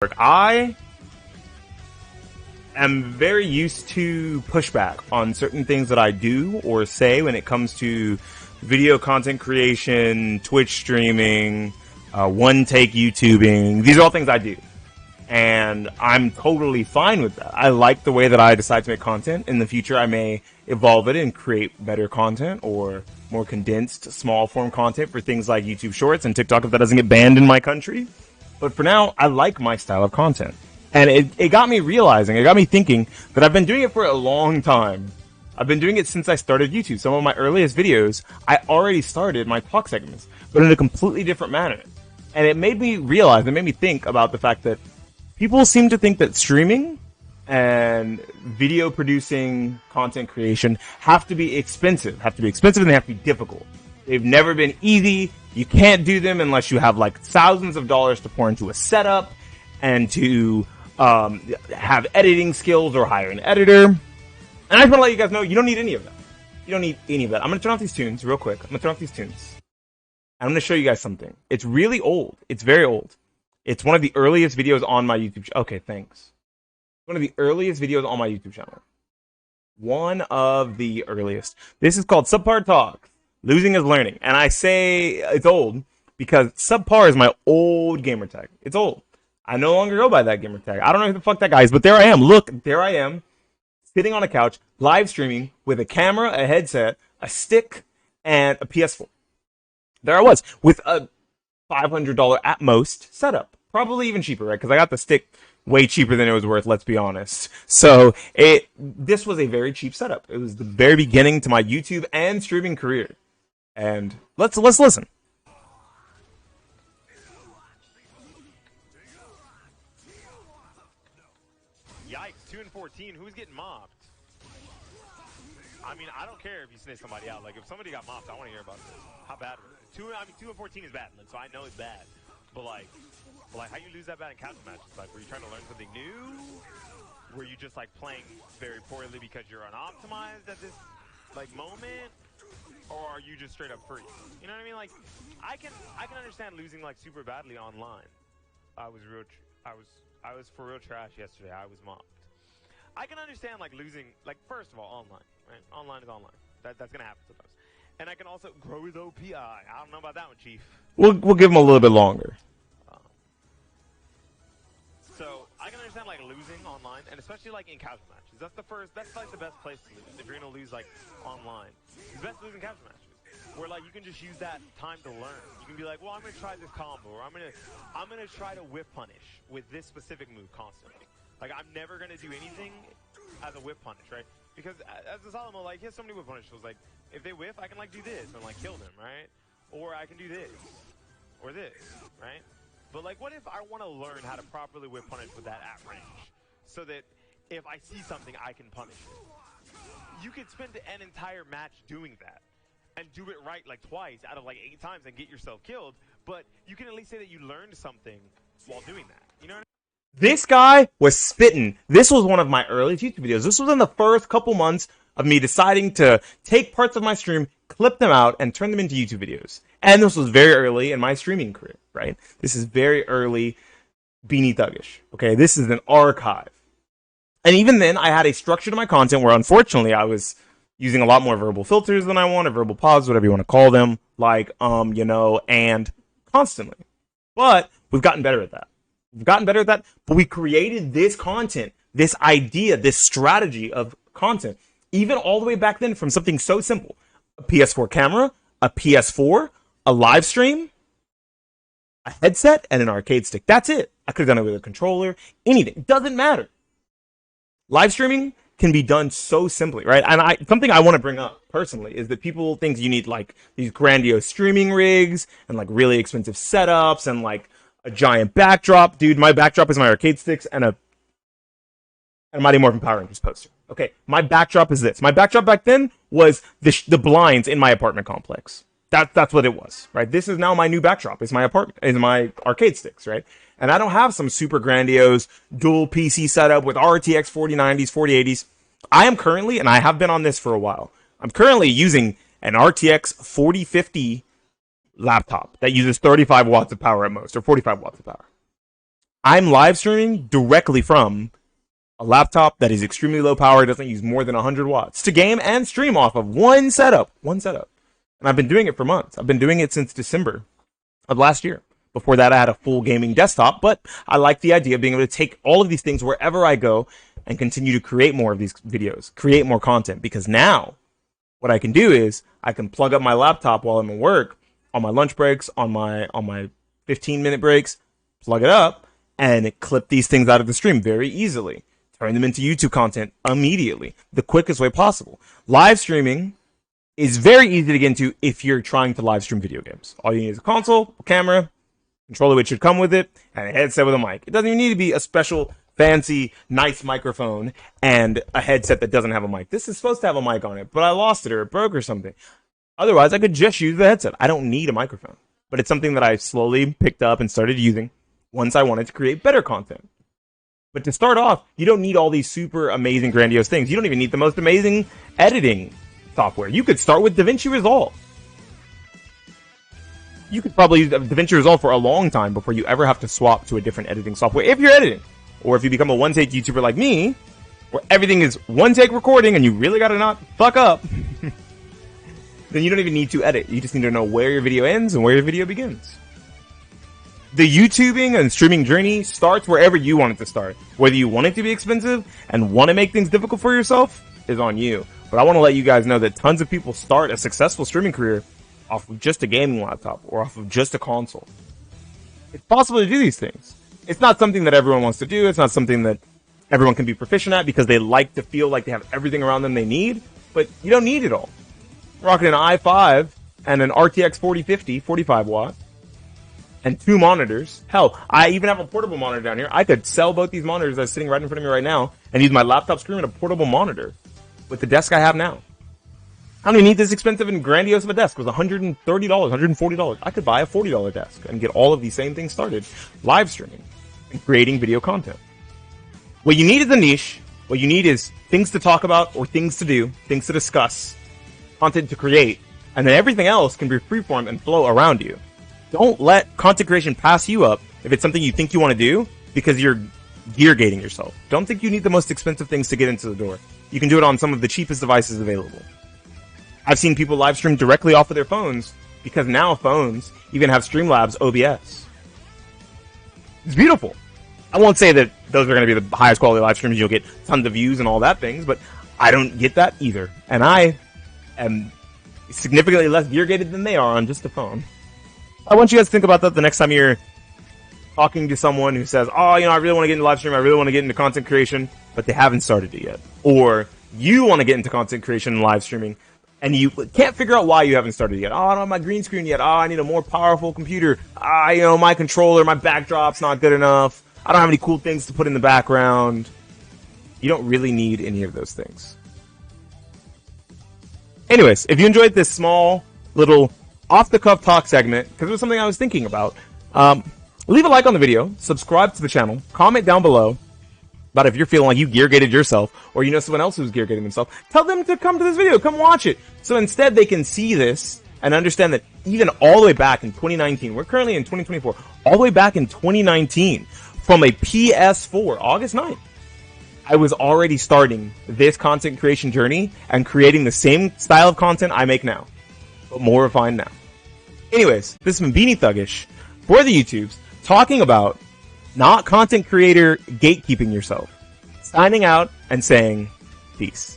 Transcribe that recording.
I am very used to pushback on certain things that I do or say when it comes to video content creation, Twitch streaming, one-take YouTubing. These are all things I do. And I'm totally fine with that. I like the way that I decide to make content. In the future, I may evolve it and create better content or more condensed, small-form content for things like YouTube Shorts and TikTok if that doesn't get banned in my country. But for now, I like my style of content. And it got me realizing, it got me thinking that I've been doing it for a long time. I've been doing it since I started YouTube. Some of my earliest videos, I already started my talk segments, but in a completely different manner. And it made me realize, it made me think about the fact that people seem to think that streaming and video producing, content creation have to be expensive. And they have to be difficult. They've never been easy. You can't do them unless you have like thousands of dollars to pour into a setup and to have editing skills or hire an editor. And I just want to let you guys know you don't need any of that. You don't need any of that. I'm going to turn off these tunes real quick. I'm going to turn off these tunes. I'm going to show you guys something. It's really old. It's very old. It's one of the earliest videos on my YouTube channel. Okay, thanks. One of the earliest videos on my YouTube channel. One of the earliest. This is called Subpar Talks. Losing is learning. And I say it's old because subpar is my old gamer tag. It's old. I no longer go by that gamer tag. I don't know who the fuck that guy is, but there I am. Look, there I am, sitting on a couch, live streaming with a camera, a headset, a stick, and a PS4. There I was with a $500 at most setup. Probably even cheaper, right? Because I got the stick way cheaper than it was worth, let's be honest. So this was a very cheap setup. It was the very beginning to my YouTube and streaming career. And let's listen. Yikes, 2-14, who's getting mopped? I mean, I don't care if you snitch somebody out. Like, if somebody got mopped, I want to hear about this. How bad was it? 2-14 is bad, so I know it's bad. But like, how you lose that bad in couch matches? Like, were you trying to learn something new? Were you just, like, playing very poorly because you're unoptimized at this, like, moment? Or are you just straight up free? You know what I mean? Like, I can understand losing like super badly online. I was for real trash yesterday. I was mocked. I can understand like losing, like first of all, online. Right? Online is online. That's gonna happen sometimes. And I can also grow with OPI. I don't know about that one, Chief. We'll give him a little bit longer. So I can understand like losing online, and especially like in casual matches. That's like the best place to lose if you're gonna lose like online. It's best to lose in casual matches, where like you can just use that time to learn. You can be like, well, I'm gonna try this combo, or I'm gonna try to whip punish with this specific move constantly. Like I'm never gonna do anything as a whip punish, right? Because as a Solomon, like he has so many whip punishes. Like if they whiff, I can like do this and like kill them, right? Or I can do this, or this, right? But like, what if I want to learn how to properly whip punish with that at range, so that if I see something, I can punish it? You could spend an entire match doing that, and do it right like twice out of like 8 times and get yourself killed. But you can at least say that you learned something while doing that. You know what I mean? This guy was spitting. This was one of my earliest YouTube videos. This was in the first couple months of me deciding to take parts of my stream, clip them out, and turn them into YouTube videos. And this was very early in my streaming career, right? This is very early Beanie Thuggish, okay? This is an archive. And even then, I had a structure to my content where, unfortunately, I was using a lot more verbal filters than I wanted, verbal pause, whatever you want to call them, like, and constantly. But we've gotten better at that. But we created this content, this idea, this strategy of content, even all the way back then from something so simple. A PS4 camera, a PS4, a live stream, a headset, and an arcade stick. That's it. I could have done it with a controller, anything. It doesn't matter. Live streaming can be done so simply, right? And something I want to bring up personally is that people think you need like these grandiose streaming rigs and like really expensive setups and like a giant backdrop. Dude, my backdrop is my arcade sticks and a Mighty Morphin Power Rangers poster. Okay, my backdrop is this. My backdrop back then was the blinds in my apartment complex. That's what it was, right? This is now my new backdrop. Is my apartment, is my arcade sticks, right? And I don't have some super grandiose dual PC setup with RTX 4090s, 4080s. I am currently, and I have been on this for a while, I'm currently using an RTX 4050 laptop that uses 35 watts of power at most, or 45 watts of power. I'm live streaming directly from a laptop that is extremely low power, doesn't use more than 100 watts to game and stream off of one setup. And I've been doing it for months. I've been doing it since December of last year. Before that, I had a full gaming desktop, but I like the idea of being able to take all of these things wherever I go and continue to create more of these videos, create more content, because now what I can do is I can plug up my laptop while I'm at work, on my lunch breaks, on my 15-minute breaks, plug it up, and clip these things out of the stream very easily. Turn them into YouTube content immediately, the quickest way possible. Live streaming is very easy to get into if you're trying to live stream video games. All you need is a console, a camera, controller which should come with it, and a headset with a mic. It doesn't even need to be a special, fancy, nice microphone and a headset that doesn't have a mic. This is supposed to have a mic on it, but I lost it or it broke or something. Otherwise, I could just use the headset. I don't need a microphone. But it's something that I slowly picked up and started using once I wanted to create better content. But to start off, you don't need all these super amazing, grandiose things. You don't even need the most amazing editing software. You could start with DaVinci Resolve. You could probably use DaVinci Resolve for a long time before you ever have to swap to a different editing software if you're editing. Or if you become a one-take YouTuber like me, where everything is one-take recording and you really gotta not fuck up, then you don't even need to edit. You just need to know where your video ends and where your video begins. The YouTubing and streaming journey starts wherever you want it to start. Whether you want it to be expensive and want to make things difficult for yourself is on you. But I want to let you guys know that tons of people start a successful streaming career off of just a gaming laptop or off of just a console. It's possible to do these things. It's not something that everyone wants to do. It's not something that everyone can be proficient at because they like to feel like they have everything around them they need, but you don't need it all. I'm rocking an i5 and an RTX 4050, 45 watt, and 2 monitors. Hell, I even have a portable monitor down here. I could sell both these monitors that's sitting right in front of me right now and use my laptop screen and a portable monitor with the desk I have now. I don't even need this expensive and grandiose of a desk. It was $130, $140. I could buy a $40 desk and get all of these same things started live streaming and creating video content. What you need is a niche. What you need is things to talk about or things to do, things to discuss, content to create, and then everything else can be freeform and flow around you. Don't let content creation pass you up if it's something you think you want to do because you're gear gating yourself. Don't think you need the most expensive things to get into the door. You can do it on some of the cheapest devices available. I've seen people live stream directly off of their phones because now phones even have Streamlabs OBS. It's beautiful. I won't say that those are going to be the highest quality live streams. You'll get tons of views and all that things, but I don't get that either. And I am significantly less gear gated than they are on just a phone. I want you guys to think about that the next time you're talking to someone who says, oh, I really want to get into live stream. I really want to get into content creation, but they haven't started it yet. Or you want to get into content creation and live streaming, and you can't figure out why you haven't started yet. Oh, I don't have my green screen yet. Oh, I need a more powerful computer. My controller, my backdrop's not good enough. I don't have any cool things to put in the background. You don't really need any of those things. Anyways, if you enjoyed this small little off-the-cuff talk segment, because it was something I was thinking about, leave a like on the video, subscribe to the channel, comment down below about if you're feeling like you gear gated yourself or you know someone else who's gear gating themselves. Tell them to come to this video, come watch it. So instead they can see this and understand that even all the way back in 2019, we're currently in 2024, all the way back in 2019, from a PS4, August 9th, I was already starting this content creation journey and creating the same style of content I make now, but more refined now. Anyways, this has been Beanie Thuggish for the YouTubes, talking about not content creator gatekeeping yourself, signing out and saying peace.